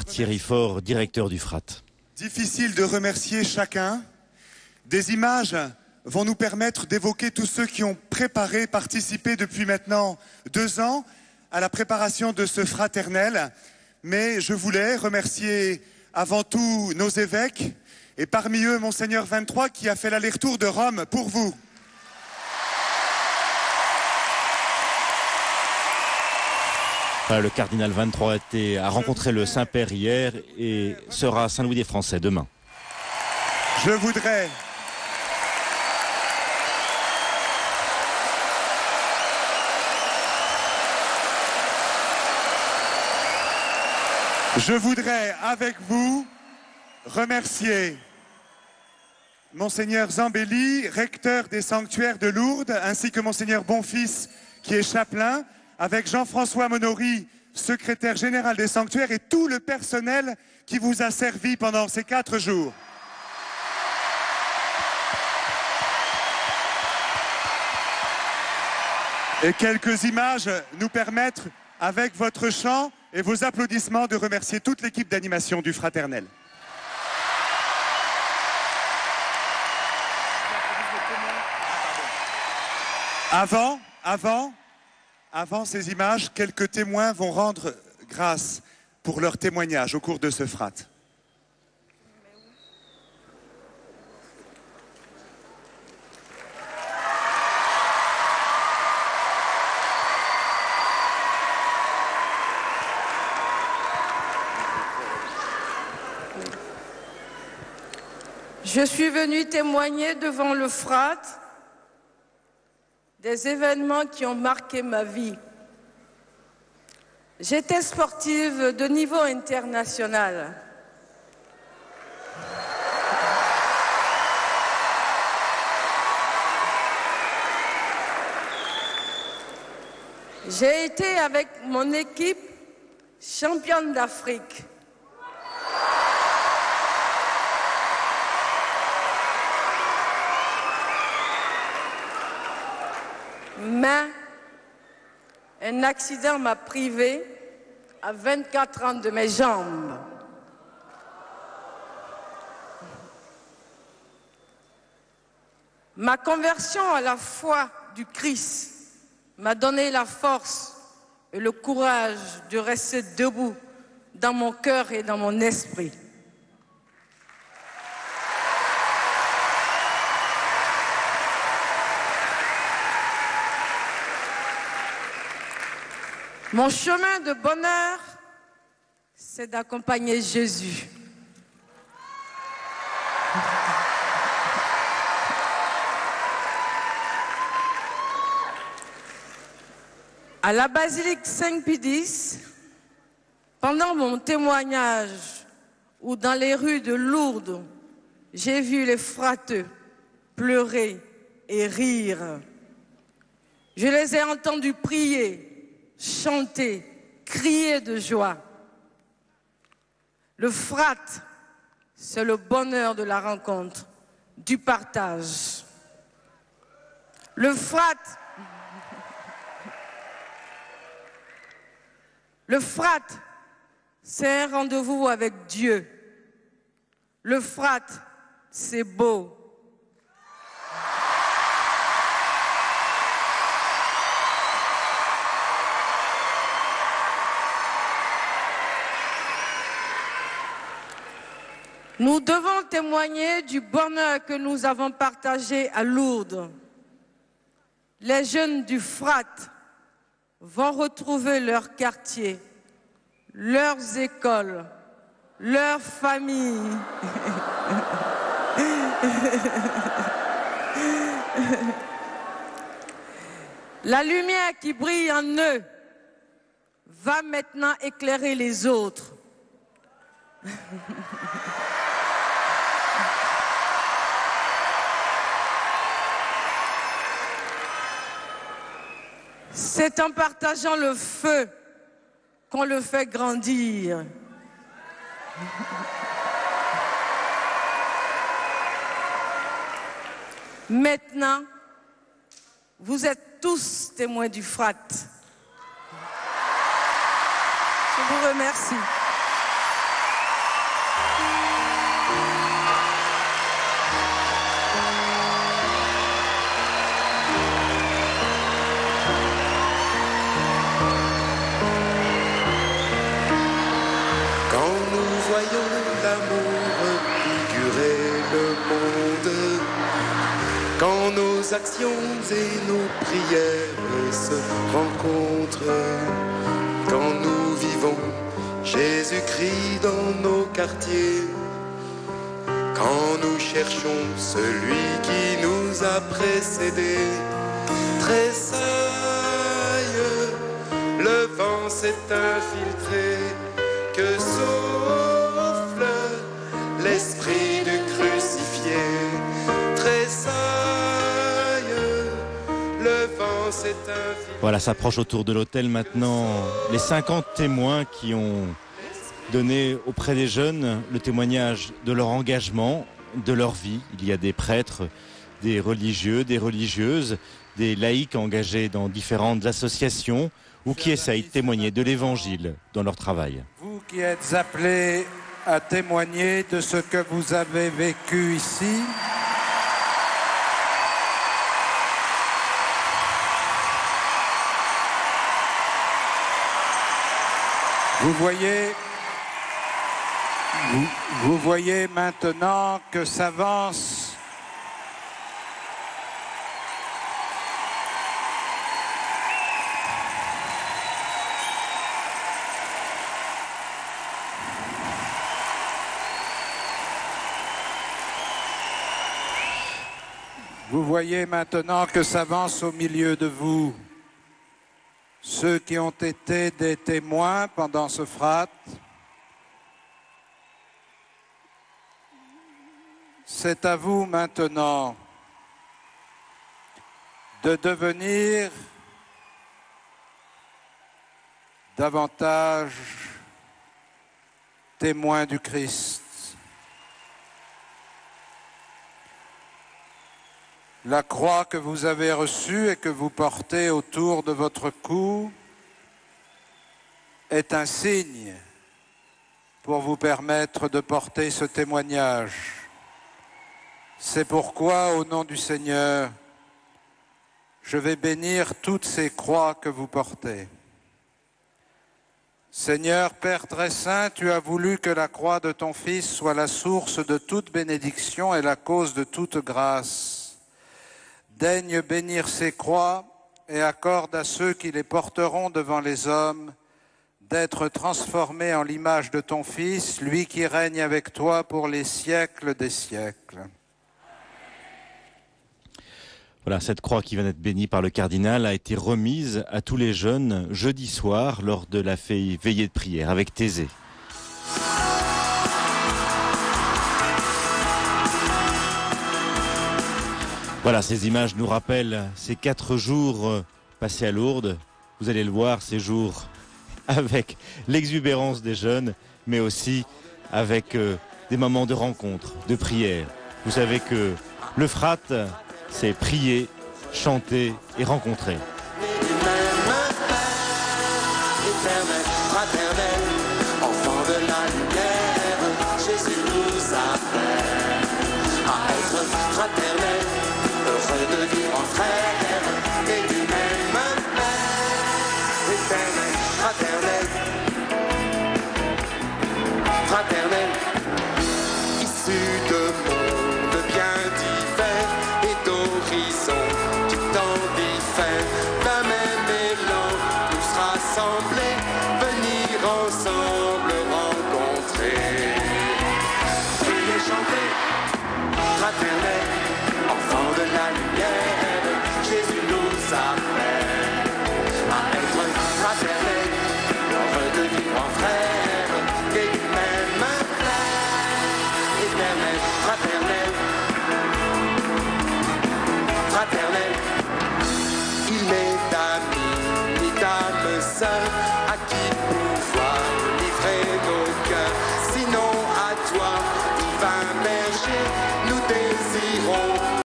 Thierry Faure, directeur du FRAT. Difficile de remercier chacun. Des images vont nous permettre d'évoquer tous ceux qui ont préparé, participé depuis maintenant 2 ans à la préparation de ce fraternel. Mais je voulais remercier avant tout nos évêques et parmi eux Monseigneur 23 qui a fait l'aller-retour de Rome pour vous. Le cardinal 23 a rencontré le Saint-Père hier et sera à Saint-Louis des Français demain. Je voudrais avec vous remercier Monseigneur Zambelli, recteur des sanctuaires de Lourdes, ainsi que Monseigneur Bonfils qui est chapelain, avec Jean-François Monori, secrétaire général des sanctuaires, et tout le personnel qui vous a servi pendant ces 4 jours. Et quelques images nous permettent, avec votre chant et vos applaudissements, de remercier toute l'équipe d'animation du Fraternel. Avant ces images, quelques témoins vont rendre grâce pour leur témoignage au cours de ce frat. Je suis venue témoigner devant le frat des événements qui ont marqué ma vie. J'étais sportive de niveau international. J'ai été avec mon équipe championne d'Afrique. Mais un accident m'a privée à 24 ans de mes jambes. Ma conversion à la foi du Christ m'a donné la force et le courage de rester debout dans mon cœur et dans mon esprit. Mon chemin de bonheur, c'est d'accompagner Jésus. À la basilique Saint-Pédis, pendant mon témoignage ou dans les rues de Lourdes, j'ai vu les frateux pleurer et rire. Je les ai entendus prier, chanter, crier de joie. Le frat, c'est le bonheur de la rencontre, du partage. Le frat, c'est un rendez-vous avec Dieu. Le frat, c'est beau. Nous devons témoigner du bonheur que nous avons partagé à Lourdes. Les jeunes du frat vont retrouver leur quartier, leurs écoles, leurs familles. La lumière qui brille en eux va maintenant éclairer les autres. C'est en partageant le feu qu'on le fait grandir. Maintenant, vous êtes tous témoins du frat. Je vous remercie. Quand nous voyons l'amour figurer le monde, quand nos actions et nos prières se rencontrent, quand nous vivons Jésus-Christ dans nos quartiers, quand nous cherchons celui qui nous a précédés, tressaille, le vent s'est infiltré, que souffle l'esprit du crucifié, tressaille, le vent s'est infiltré. Voilà, s'approche autour de l'autel maintenant les 50 témoins qui ont donné auprès des jeunes le témoignage de leur engagement, de leur vie. Il y a des prêtres, des religieux, des religieuses, des laïcs engagés dans différentes associations ou qui essayent de témoigner de l'évangile dans leur travail. Vous qui êtes appelés à témoigner de ce que vous avez vécu ici, vous voyez maintenant que s'avance au milieu de vous ceux qui ont été des témoins pendant ce frate. C'est à vous maintenant de devenir davantage témoins du Christ. La croix que vous avez reçue et que vous portez autour de votre cou est un signe pour vous permettre de porter ce témoignage. C'est pourquoi, au nom du Seigneur, je vais bénir toutes ces croix que vous portez. Seigneur, Père très saint, tu as voulu que la croix de ton Fils soit la source de toute bénédiction et la cause de toute grâce. Daigne bénir ces croix et accorde à ceux qui les porteront devant les hommes d'être transformés en l'image de ton Fils, lui qui règne avec toi pour les siècles des siècles. Voilà, cette croix qui vient d'être bénie par le cardinal a été remise à tous les jeunes jeudi soir lors de la veillée de prière avec Thésée. Voilà, ces images nous rappellent ces 4 jours passés à Lourdes. Vous allez le voir, ces jours avec l'exubérance des jeunes, mais aussi avec des moments de rencontre, de prière. Vous savez que le frate, c'est prier, chanter et rencontrer. Enfant de la lumière, Jésus nous appelle à être fraternel, heureux de vivre en frère, et